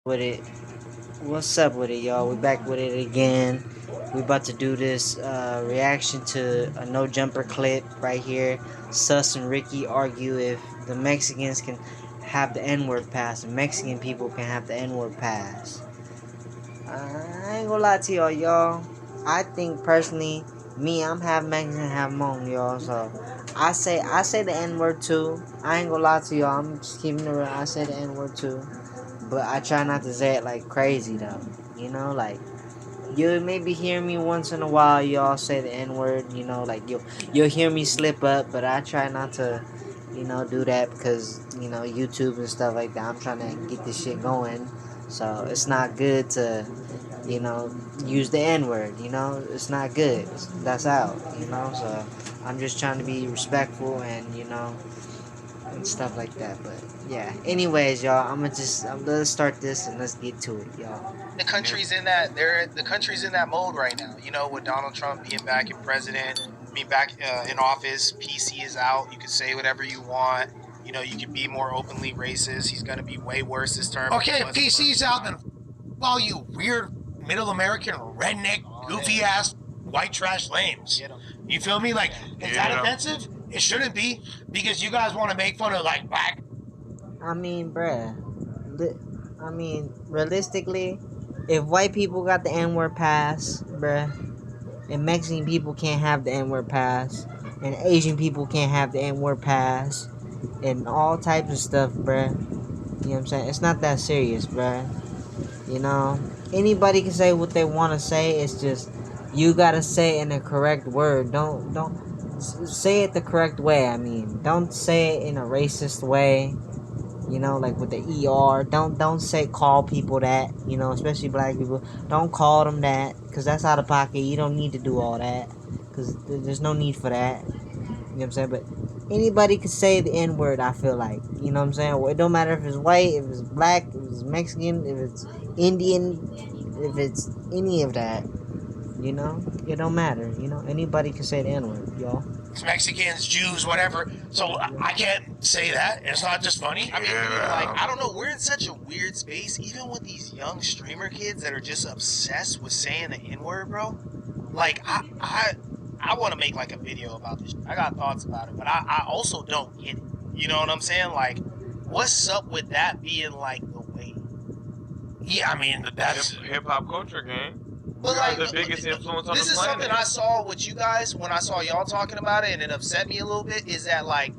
With it, what's up with it, y'all? We back with it again. We about to do this reaction to a no jumper clip right here. Sus and Ricky argue if the Mexicans can have the N word pass, and Mexican people can have the N word pass. I ain't gonna lie to y'all. I think personally, me, I'm half Mexican, half Hmong, y'all. So I say the N word too. I ain't gonna lie to y'all. I'm just keeping it real. I say the N word too, but I try not to say it like crazy though. Like you'll maybe hear me once in a while. Y'all say the N word. Like you'll hear me slip up, but I try not to. Do that because YouTube and stuff like that. I'm trying to get this shit going, so it's not good to you know, use the N word, it's not good. That's out, so I'm just trying to be respectful and stuff like that. But yeah, anyways, y'all, let's start this and let's get to it, y'all. The country's in that the country's in that mode right now. With Donald Trump being back in president, being back in office, PC is out. You can say whatever you want. You can be more openly racist. He's going to be way worse this term. Okay, if PC's out, then all you weird middle American redneck goofy ass white trash lames. You feel me? Like, is that offensive? It shouldn't be, because you guys want to make fun of like black. I mean, bruh. Realistically, if white people got the N word pass, bruh, and Mexican people can't have the N word pass, and Asian people can't have the N word pass, and all types of stuff, bruh. You know what I'm saying? It's not that serious, bruh. Anybody can say what they want to say. It's just you gotta say it in the correct word. Don't say it the correct way. I mean, don't say it in a racist way. Like with the ER. Don't say call people that. Especially black people. Don't call them that, cause that's out of pocket. You don't need to do all that, cause there's no need for that. You know what I'm saying? But anybody can say the N word, I feel like. You know what I'm saying? Well, it don't matter if it's white, if it's black, if it's Mexican, if it's Indian, if it's any of that. It don't matter. Anybody can say the N word, y'all. Mexicans, Jews, whatever. So I can't say that. It's not just funny. I mean, I don't know. We're in such a weird space, even with these young streamer kids that are just obsessed with saying the N word, bro. Like, I want to make like a video about this. I got thoughts about it, but I also don't get it. You know what I'm saying? Like, what's up with that being like the way? Yeah, I mean, that's hip hop culture, gang. But like the biggest influence on this the is planet. something I saw with you guys when I saw y'all talking about it, and it upset me a little bit. Is that like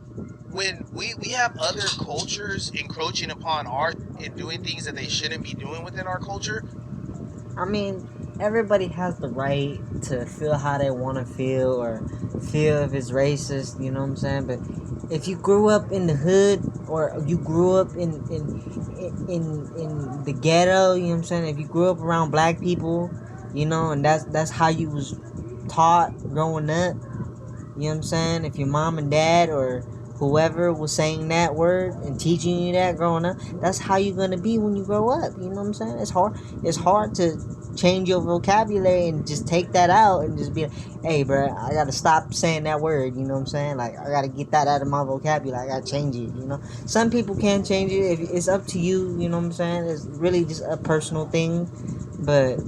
when we have other cultures encroaching upon art and doing things that they shouldn't be doing within our culture? I mean, everybody has the right to feel how they want to feel, or feel if it's racist, you know what I'm saying? But if you grew up in the hood, or you grew up in the ghetto, you know what I'm saying? If you grew up around black people, and that's how you was taught growing up, you know what I'm saying? If your mom and dad or whoever was saying that word and teaching you that growing up, that's how you're gonna be when you grow up. You know what I'm saying? It's hard to change your vocabulary and just take that out and just be like, hey, bro, I gotta stop saying that word. You know what I'm saying? Like, I gotta get that out of my vocabulary. I gotta change it. Some people can change it. If it's up to you, you know what I'm saying? It's really just a personal thing, but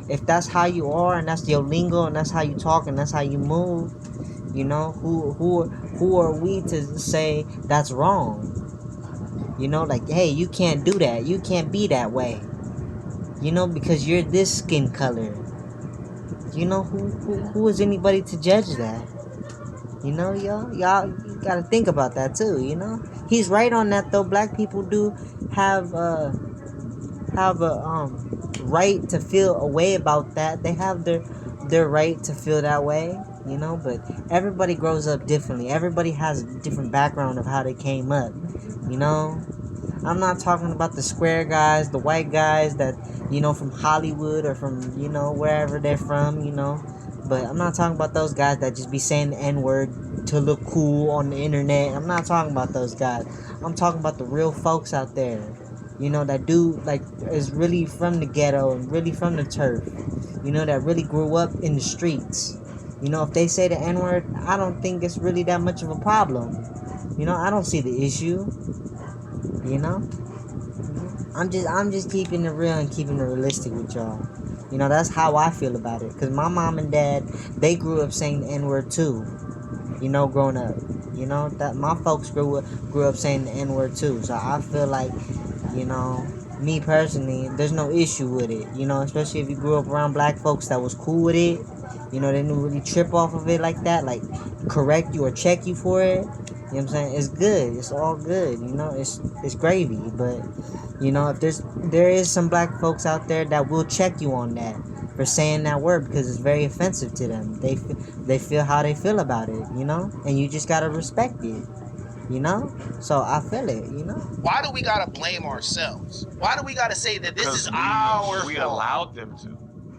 if that's how you are, and that's your lingo, and that's how you talk, and that's how you move, who are we to say that's wrong? Like, hey, you can't do that, you can't be that way, because you're this skin color. Who is anybody to judge that? Y'all you gotta think about that too. He's right on that though. Black people do have a right to feel a way about that. They have their right to feel that way, but everybody grows up differently. Everybody has a different background of how they came up. I'm not talking about the square guys, the white guys that from Hollywood or from wherever they're from, but I'm not talking about those guys that just be saying the N-word to look cool on the internet. I'm not talking about those guys. I'm talking about the real folks out there, that do, like, is really from the ghetto and really from the turf, that really grew up in the streets. If they say the N-word, I don't think it's really that much of a problem. I don't see the issue, I'm just keeping it real and keeping it realistic with y'all. You know, that's how I feel about it. Cause my mom and dad, they grew up saying the N word too. You know, growing up. You know that my folks grew up saying the N word too. So I feel like, you know, me personally, there's no issue with it. You know, especially if you grew up around black folks that was cool with it. You know, they didn't really trip off of it like that, like correct you or check you for it. You know what I'm saying? It's good. It's all good. You know, it's gravy. But you know, if there is some black folks out there that will check you on that for saying that word because it's very offensive to them. They feel how they feel about it. You know, and you just gotta respect it. You know, so I feel it. You know. Why do we gotta blame ourselves? Why do we gotta say that this is our We fault? allowed them to.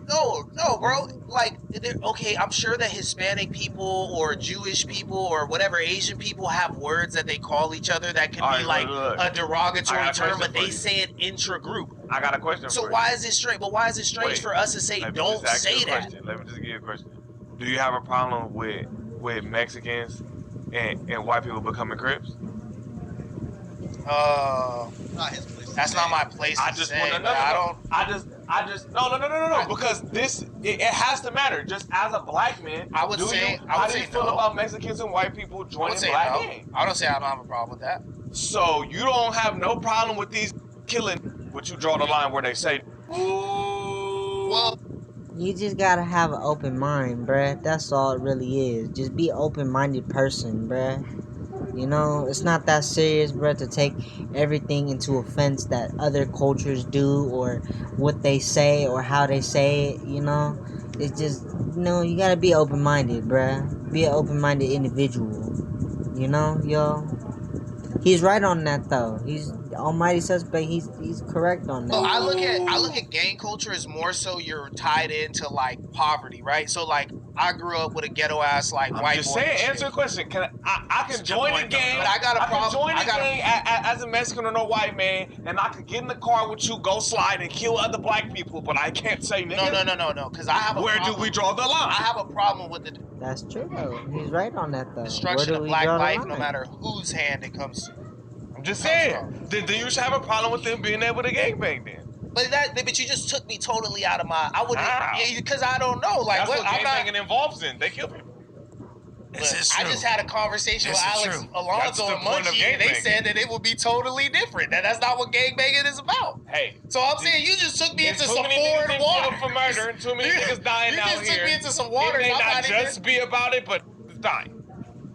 No, bro. Like, okay, I'm sure that Hispanic people or Jewish people or whatever Asian people have words that they call each other that could All be right, like look. a derogatory I got a term, question but for they you. say it intra-group. I got a question So for why is it strange? But why is it strange Wait, for us to say you. don't say that? Let me just give you a question. Do you have a problem with Mexicans and white people becoming Crips? Not his place. That's not my place I to just say. want to But I don't. I just no because it has to matter. Just as a black man, I would say how do you feel no. about Mexicans and white people I would joining say black no. gang? I don't say I don't have a problem with that. So you don't have no problem with these killing, but you draw the line where they say, Well, You just gotta have an open mind, bruh. That's all it really is. Just be an open-minded person, bruh. You know, it's not that serious, bruh, to take everything into offense that other cultures do or what they say or how they say it, you know? It's just, you know, you gotta be open-minded, bruh. Be an open-minded individual. You know, yo? He's right on that, though. He's almighty suspect. He's correct on that. well, I look at gang culture as more so you're tied into like poverty, right? So like I grew up with a ghetto ass like I'm white just boy. saying, and shit. answer a question. I can join the gang, But I got a problem. can join the I got gang as a Mexican or no white man, and I could get in the car with you, go slide, and kill other black people, but I can't say nigga. No, because I have a Where problem. do we draw the line? I have a problem with the That's true, though. He's right on that, though. destruction Where of do we black draw the life, line? no matter whose hand it comes to. I'm just saying. Then you should have a problem with them being able to gangbang then. But you just took me totally out of my. I wouldn't, How? because I don't know. Like That's what I'm not. gangbanging involves in. They kill people. This is I true. just had a conversation This with is Alex true. That's Alonso the and point of Munchie, and they gangbanging. said that it would be totally different. That's not what gangbanging is about. Hey. So I'm saying you just took me into There's too some many niggas foreign in water. jail for murder and too many niggas dying You out just took here. me into some water. It may I'm not even- just be about it, but it's dying.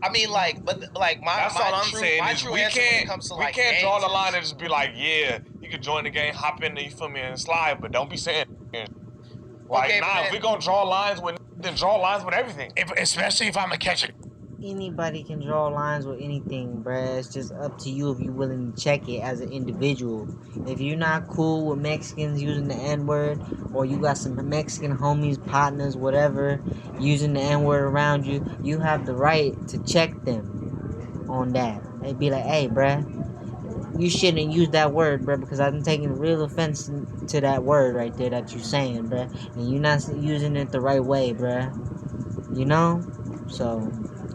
I mean, like, but like my That's my all I'm true, saying my is true we answer when it can't comes to we like can't draw the gangs line is- and just be like, yeah, you can join the gang, hop in, you feel me, and slide, but don't be saying like, Okay, nah, but if we gonna draw lines with, then draw lines with everything. Especially if I'm a catcher. Anybody can draw lines with anything, bruh. It's just up to you if you're willing to check it as an individual. If you're not cool with Mexicans using the N-word, or you got some Mexican homies, partners, whatever, using the N-word around you, you have the right to check them on that. They'd be like, hey, bruh, you shouldn't use that word, bruh, because I'm taking real offense to that word right there that you're saying, bruh. And you're not using it the right way, bruh. You know? So,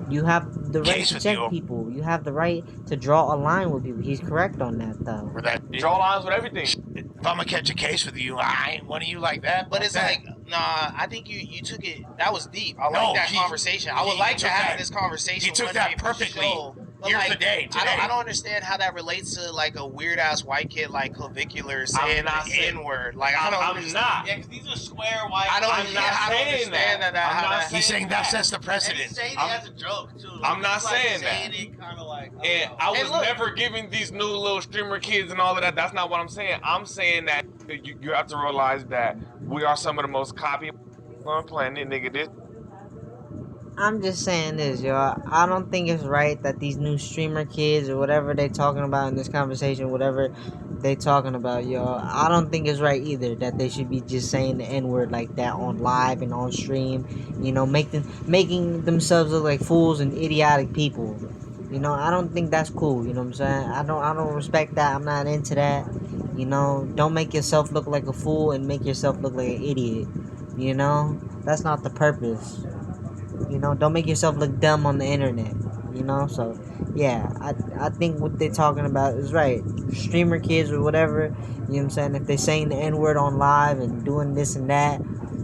you have the right Case to with check you. people. You have the right to draw a line with people. He's correct on that, though. For that. Draw lines with everything. If I'm gonna catch a case with you, I ain't one of you like that. But it's that. like, nah, I think you took it. That was deep. I No, like that he- conversation. I would he like to took have that- this conversation. he took one that day for perfectly. sure. But Here's like, the day, I today. don't understand how that relates to like a weird ass white kid like clavicular saying not the saying- N word. Like I don't. I'm understand. not. Yeah, because these are square white. I don't. I'm not I don't saying understand that. that. I'm how not that- saying He's saying that sets the And precedent. he's saying it I'm- as a joke too. I'm not he's like saying that. it kind of like. And I was And look- never giving these new little streamer kids and all of that. That's not what I'm saying. I'm saying that you have to realize that we are some of the most copied on the planet, nigga. This I'm just saying this, y'all. I don't think it's right that these new streamer kids or whatever they talking about in this conversation, whatever they talking about, y'all. I don't think it's right either that they should be just saying the N-word like that on live and on stream. You know, making themselves look like fools and idiotic people. You know, I don't think that's cool. You know what I'm saying? I don't respect that. I'm not into that. You know, don't make yourself look like a fool and make yourself look like an idiot. You know, that's not the purpose. You know, don't make yourself look dumb on the internet. You know, so yeah, I think what they're talking about is right. Streamer kids or whatever, you know what I'm saying? If they're saying the N word on live and doing this and that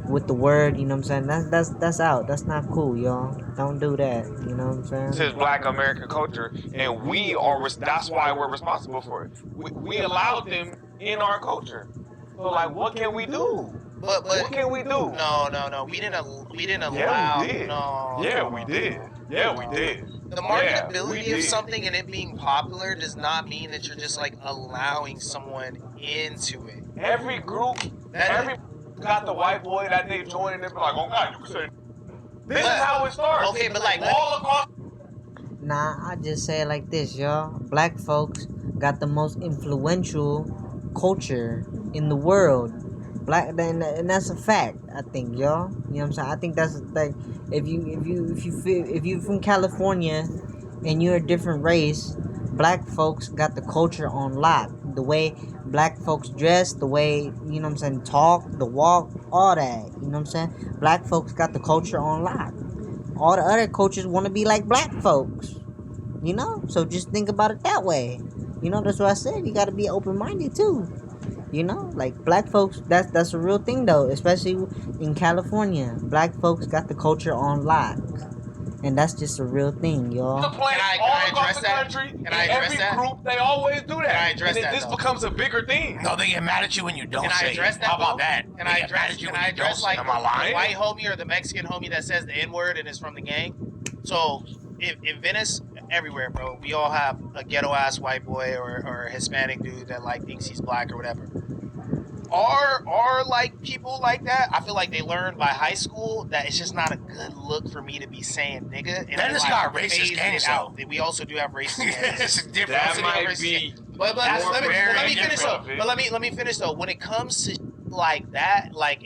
with the word, you know what I'm saying? That's out. That's not cool, y'all. Don't do that. You know what I'm This saying? is Black American culture, and we are. That's why we're responsible for it. We allowed them in our culture. So like, what can we do? But What can we do? no. We didn't allow. Yeah, we did. No. Yeah, we did. Yeah, we did. The Yeah, we marketability did. of something and it being popular does not mean that you're just like allowing someone into it. Every group, every got the white boy that they join, and they be like, oh God, you can say. This is how it starts. Okay, but like all across. Nah, I just say it like this, y'all. Black folks got the most influential culture in the world. And that's a fact. I think, y'all. You know what I'm saying? I think that's like if you're from California and you're a different race, black folks got the culture on lock. The way black folks dress, the way, you know what I'm saying, talk, the walk, all that. You know what I'm saying? Black folks got the culture on lock. All the other cultures want to be like black folks. You know? So just think about it that way. You know, that's what I said. You got to be open-minded too. You know, like black folks, that's a real thing though, especially in California. Black folks got the culture on lock, and that's just a real thing, y'all. The planet, all across the country, Can in I address every that? group, they always do that. Can I address and that, this though? becomes a bigger thing. No, they get mad at you when you don't Can I say address it. that? How about though? that? Can They I get mad address? at you Can when I you don't address say it. like Am I lying? the white homie or the Mexican homie that says the N word and is from the gang? So in Venice, everywhere, bro, we all have a ghetto ass white boy or a Hispanic dude that like thinks he's black or whatever. Are like people like that? I feel like they learned by high school that it's just not a good look for me to be saying nigga. And Venice they, got like, racist phase gangs, it out. We also do have racist gangs. It's different. That Also do have might racist be. gangs. But That's let me very finish though. different. But let me finish though. When it comes to like that, like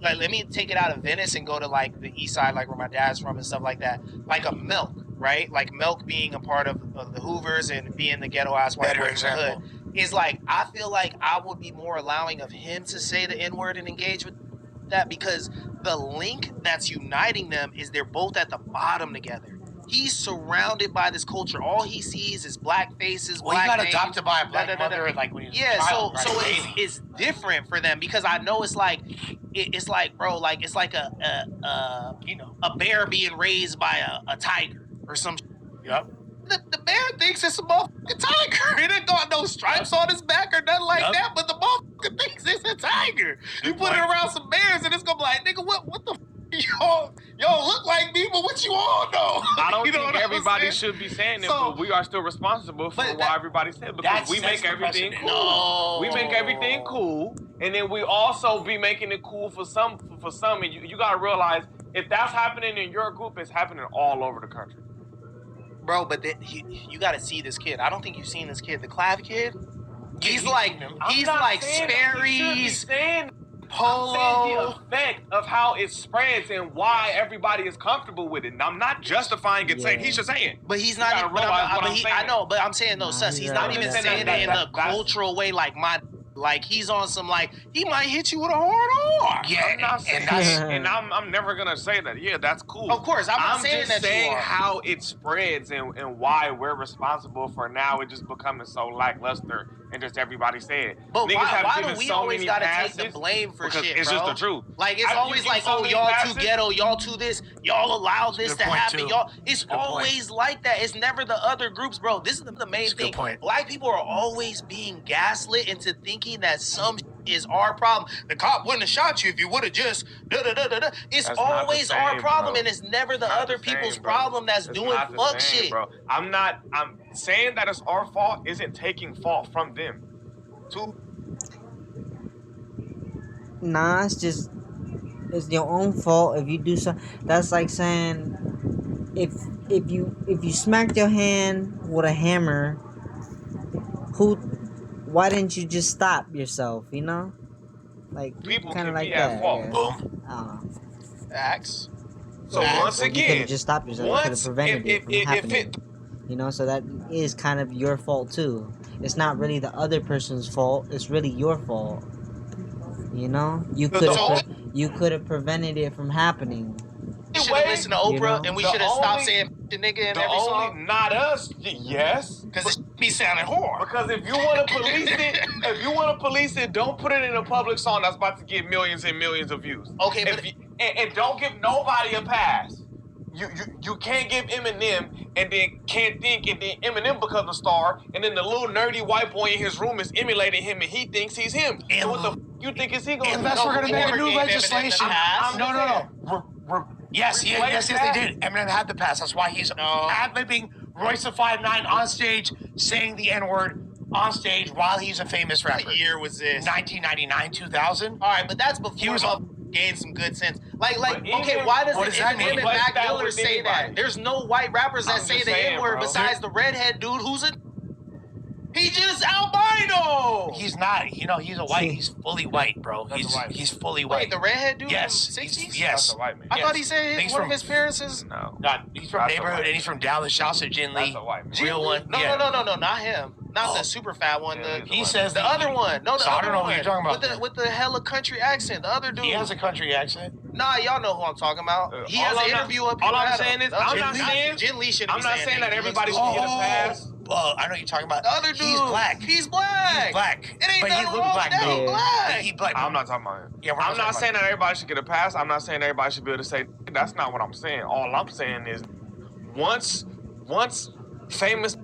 let me take it out of Venice and go to like the east side, like where my dad's from and stuff like that. Like a Milk, right? Like Milk being a part of the Hoovers and being the ghetto ass white Better boy from the example. hood. Is like I feel like I would be more allowing of him to say the N word and engage with that because the link that's uniting them is they're both at the bottom together. He's surrounded by this culture. All he sees is black faces, Well, he black got names. adopted by a black Da, da, da, da. mother, like when he was Yeah, a child, so right? it's different for them because I know it's like it's like bro, like it's like a bear being raised by a tiger or some. Yep. The bear thinks it's a motherfucking tiger. It ain't got no stripes on his back or nothing like Yep. that, but the motherfucker thinks it's a tiger. You put it around some bears and it's gonna be like, nigga, what the y'all look like me, but what you all know? I don't You know think what I'm everybody saying? should be saying it, So- but we are still responsible for But why everybody said it because That we sets make the everything precedent. cool. No. We make everything cool, and then we also be making it cool for some. And you gotta realize if that's happening in your group, it's happening all over the country. Bro, but you got to see this kid. I don't think you've seen this kid. The Clav kid. He's like I'm not saying that he should be Sperry's, saying I'm saying the Polo. effect of how it spreads and why everybody is comfortable with it. And I'm not justifying it, saying Yeah. he's just saying. But he's You not. gotta But realize what I'm I saying. know. But I'm saying no, Nah, sus. he's He's right. not even That's- saying that- it in that- the that's- cultural way, like my. Like he's on some like he might hit you with a hard arm. Yeah, I'm not saying and that's and I'm never gonna say that. Yeah, that's cool. Of course, I'm not saying just that you saying are. how it spreads and why we're responsible for now it just becoming so lackluster and just everybody said. But Niggas why have do given we so always many gotta passes take the blame for because shit, it's bro? just the truth. Like it's You always give like, so oh, many y'all passes. too ghetto, y'all too this, y'all allow this Good to point, happen, too. y'all. It's Good point. always like that. It's never the other groups, bro. This is the main That's a good thing. point. Black people are always being gaslit into thinking that some is our problem. The cop wouldn't have shot you if you would have just da da da da da. It's That's not the always our same, problem, bro. and it's never the Not other the people's same, bro. problem that's It's doing not the fuck same, shit. bro. I'm saying that it's our fault isn't taking fault from them. Nah, it's your own fault if you do so. That's like saying if you smacked your hand with a hammer, why didn't you just stop yourself? You know, like People kind can of like be at that. fault. I guess. boom. I don't know. Facts. So Yeah, once You could have again, just stopped yourself. You could have prevented it from happening. You know, so that is kind of your fault too. It's not really the other person's fault. It's really your fault. You know, you could have prevented it from happening. It should have way, listened to Oprah you know? and we The should have stopped only- saying the nigga in the every only, song. not us, yes. Because it be sounding whore. Because if you want to police it, don't put it in a public song that's about to get millions and millions of views. Okay, If but you, and don't give nobody a pass. You can't give Eminem and then can't think and then Eminem becomes a star and then the little nerdy white boy in his room is emulating him and he thinks he's him. And- So what the you think is he going to do? Unless we're gonna make a new gave Eminem the legislation. pass. No. Yes, they did. Eminem had the pass. That's why he's ad-libbing Royce the 5'9" on stage, saying the N-word on stage while he's a famous rapper. What year was this? 1999, 2000. All right, but that's before He was gained some good sense. Like, But okay, even- why doesn't what does that Eminem mean? and Like Mac that Miller with say that? anybody. There's no white rappers that I'm say just the saying, N-word bro. besides the redhead dude who's a... He just albino! He's not. He's a white. He's fully white, bro. That's a white. He's fully Wait, white. the redhead dude Yes, from the 60s? he's- yes. That's a white man. I Yes. thought he said He's one from- of his parents is... No. He's from That's a neighborhood white and he's from Dallas. Shouts to Jin Lee. That's a white man. Real one. No, yeah. no, not him. Not Oh. the super fat one. Yeah, the, he's He says the other one. No, the So I other don't know one. who you're talking about. With the hella country accent. The other dude. He has a country accent. Nah, y'all know who I'm talking about. He all has an I'm not- interview up all here. I'm with saying Adam. is, I'm Jin not Lee- saying- Jin Lee shouldn't I'm be not saying saying that He everybody looks- should get a pass. I know what you're talking about. The other dude. He's black. He's black. He's black. It ain't but he nothing look wrong black with that. though. He black. He black. I'm not talking about him. Yeah, we're I'm not talking saying about that everybody should get a pass. I'm not saying everybody should be able to say that's not what I'm saying. All I'm saying is once famous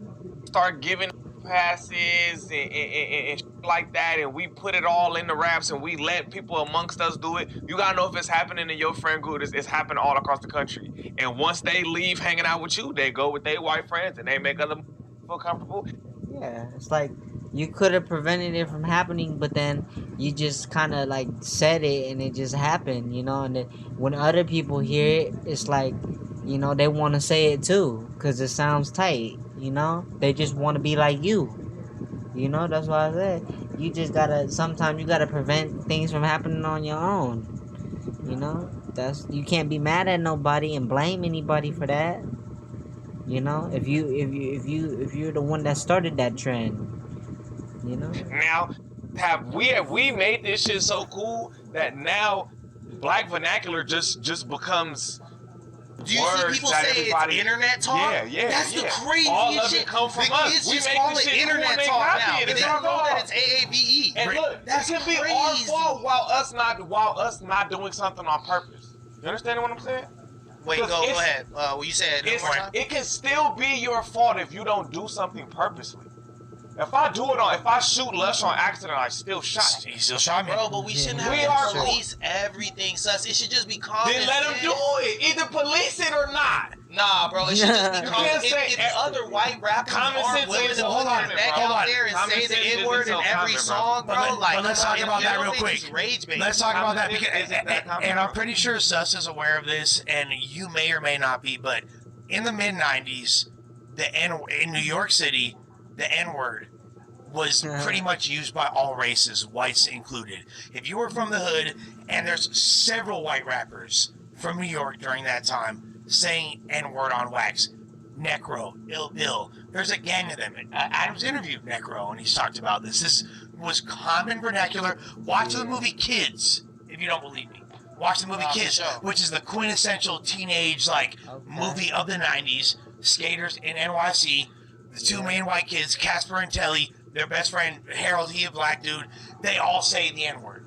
start giving passes and shit like that and we put it all in the raps and we let people amongst us do it, you gotta know if it's happening in your friend group. It's happening all across the country. And once they leave hanging out with you, they go with their white friends and they make other feel comfortable. Yeah, it's like you could have prevented it from happening, but then you just kind of like said it and it just happened, And then when other people hear it, it's like, they want to say it too because it sounds tight, They just want to be like you, That's why I said sometimes you gotta prevent things from happening on your own, You can't be mad at nobody and blame anybody for that. If you're the one that started that trend, Now, have we made this shit so cool that now black vernacular just becomes Do you see words people that say everybody- it's internet talk? Yeah. That's the craziest All of shit. it come from the us. kids We just make call this it shit cool internet and they talk copy now. it. They It's don't our know that fault. it's AAVE. And look, That's it can be crazy. our fault while us not doing something on purpose. You understand what I'm saying? Wait, go Because ahead. Well, you said it one more time. It can still be your fault if you don't do something purposely. If I shoot Lush on accident, I still shot him. He still shot me. Bro, but we shouldn't We have are to police everything, sus. It should just be common Then let him sense. do it. Either police it or not. Nah, bro, it should just be You common can't sense. say If other white rappers common aren't sense willing is to so put their common, neck bro. out there and Common say the sense isn't N-word in so every common, bro. song, bro, But let's talk about that real quick. Rage-based. Let's talk about that Common because, sense isn't that common, and I'm bro. pretty sure Sus is aware of this, and you may or may not be. But in the mid '90s, in New York City, the N-word was pretty much used by all races, whites included. If you were from the hood, and there's several white rappers from New York during that time saying N-word on wax. Necro, Ill Bill. There's a gang of them. Adams interviewed Necro, and he's talked about this. This was common vernacular. Watch the movie Kids, if you don't believe me. Watch the movie Kids, for sure. which is the quintessential teenage movie of the '90s. Skaters in NYC, the two main white kids, Casper and Telly, their best friend Harold, he a black dude. They all say the N-word.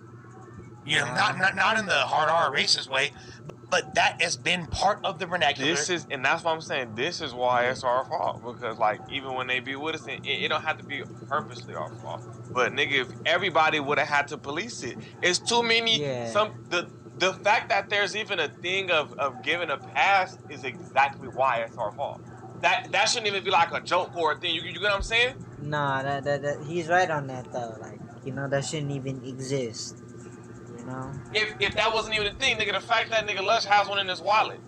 Not in the hard R racist way, but that has been part of the vernacular. And that's what I'm saying. This is why it's our fault, because even when they be with us, it don't have to be purposely our fault. But nigga, if everybody would have had to police it, it's too many. Yeah. The fact that there's even a thing of giving a pass is exactly why it's our fault. That shouldn't even be like a joke or a thing. You get what I'm saying? Nah, that he's right on that though. That shouldn't even exist. If that wasn't even a thing, nigga, the fact that nigga Lush has one in his wallet.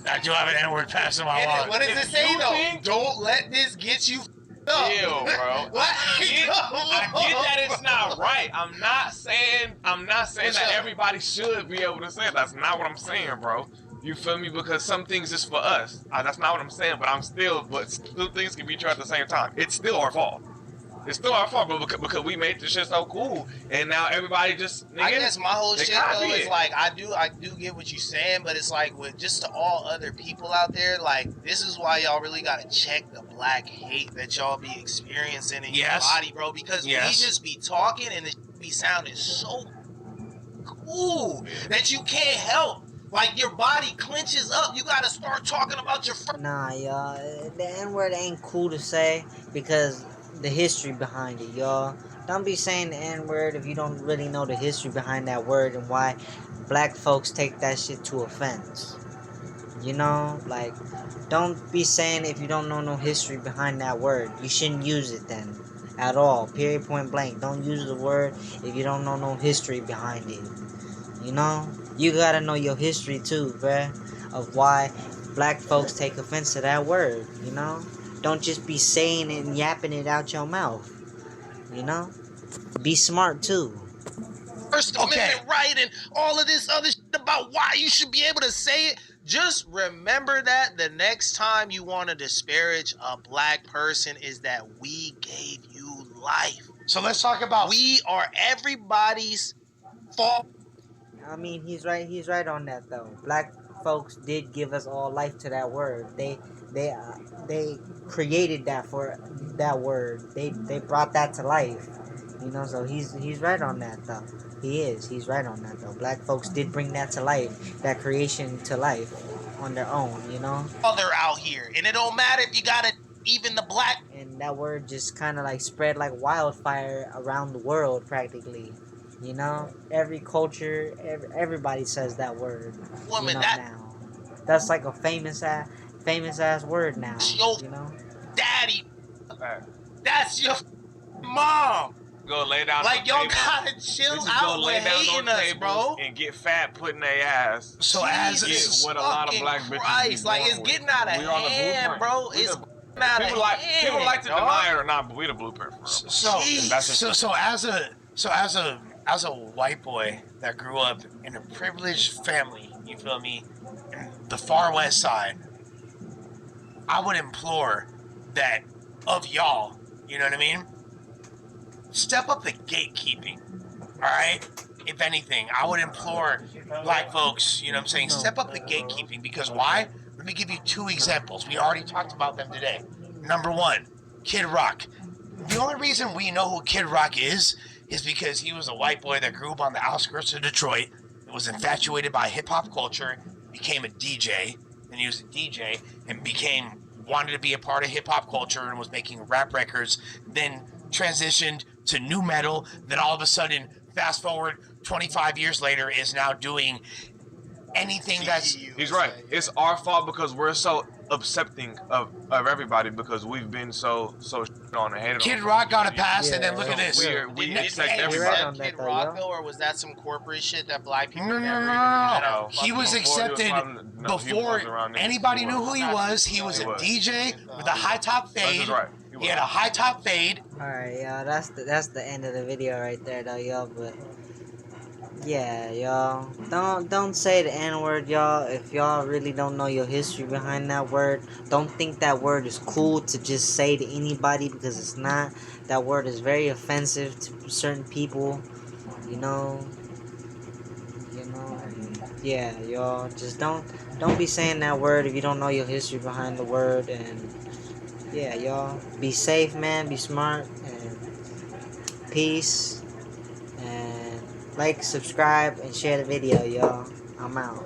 I do have an N-word pass in my wallet. What does it If say you though? think- Don't let this get you up. Ew, bro. What? I get that it's not right. I'm not saying that everybody should be able to say it. That's not what I'm saying, bro. You feel me? Because some things is for us. That's not what I'm saying, but two things can be true at the same time. It's still our fault. It's still our fault, but because we made this shit so cool, and now everybody just. Nigga, I guess my whole they shit copy though is it. like I do get what you're saying, but it's like with just to all other people out there, like this is why y'all really gotta check the black hate that y'all be experiencing in Yes. your body, bro. Because we Yes. just be talking and it be sounding so cool that you can't help. Like your body clenches up. You gotta start talking about your Nah, y'all, the N-word ain't cool to say because the history behind it, y'all. Don't be saying the N-word if you don't really know the history behind that word and why black folks take that shit to offense. You know, like, don't be saying if you don't know no history behind that word. You shouldn't use it then, at all. Period, point blank. Don't use the word if you don't know no history behind it. You know, you gotta know your history too, bruh, of why black folks take offense to that word. You know, don't just be saying it and yapping it out your mouth. You know, be smart too. First Amendment right and all of this other shit about why you should be able to say it. Just remember that the next time you want to disparage a black person is that we gave you life. So let's talk about. We are everybody's fault. I mean, he's right. He's right on that though. Black folks did give us all life to that word. They created that for that word. They brought that to life. You know, so he's right on that though. He is. He's right on that though. Black folks did bring that to life, that creation to life on their own. You know. They're out here, and it don't matter if you got it. Even the black. And that word just kind of like spread like wildfire around the world practically. You know, every culture, everybody says that word. Woman, you know, that now. That's like a famous ass word now. Yo, you know, daddy. That's your mom. Go lay down. Like on the y'all table. gotta chill Just out go lay with down hating on us, tables bro. and get fat, put in their ass. So as Jesus what a lot of black bitches Christ, be like born it's with. getting out of We on the hand, blueprint. bro. We It's the- getting out of People like to dog. deny it or not, but we the blueprint for real. So as a white boy that grew up in a privileged family, you feel me, in the far west side, I would implore that of y'all, you know what I mean? Step up the gatekeeping. Alright? If anything, I would implore black folks, you know what I'm saying, step up the gatekeeping because why? Let me give you two examples. We already talked about them today. Number one, Kid Rock. The only reason we know who Kid Rock is because he was a white boy that grew up on the outskirts of Detroit, was infatuated by hip-hop culture, became a DJ, and he was a DJ, and wanted to be a part of hip-hop culture and was making rap records, then transitioned to new metal, then all of a sudden, fast forward 25 years later, is now doing anything that's... He's right. It's our fault because we're so accepting of everybody because we've been so on and hated on. Kid Rock got a pass, and then look at this. We Did accept they everybody. Right on accept that Kid though, Rock yo. though, or was that some corporate shit that black people No. never even had a He was fucking- accepted before anybody knew who he was. He was a DJ with a high top fade. right. He had a high top fade. Alright, y'all, that's the end of the video right there though, y'all, but yeah, y'all. Don't say the N-word, y'all, if y'all really don't know your history behind that word. Don't think that word is cool to just say to anybody because it's not. That word is very offensive to certain people, you know. And yeah, y'all, just don't be saying that word if you don't know your history behind the word. And yeah, y'all, be safe, man, be smart, and peace, and like, subscribe, and share the video, y'all. I'm out.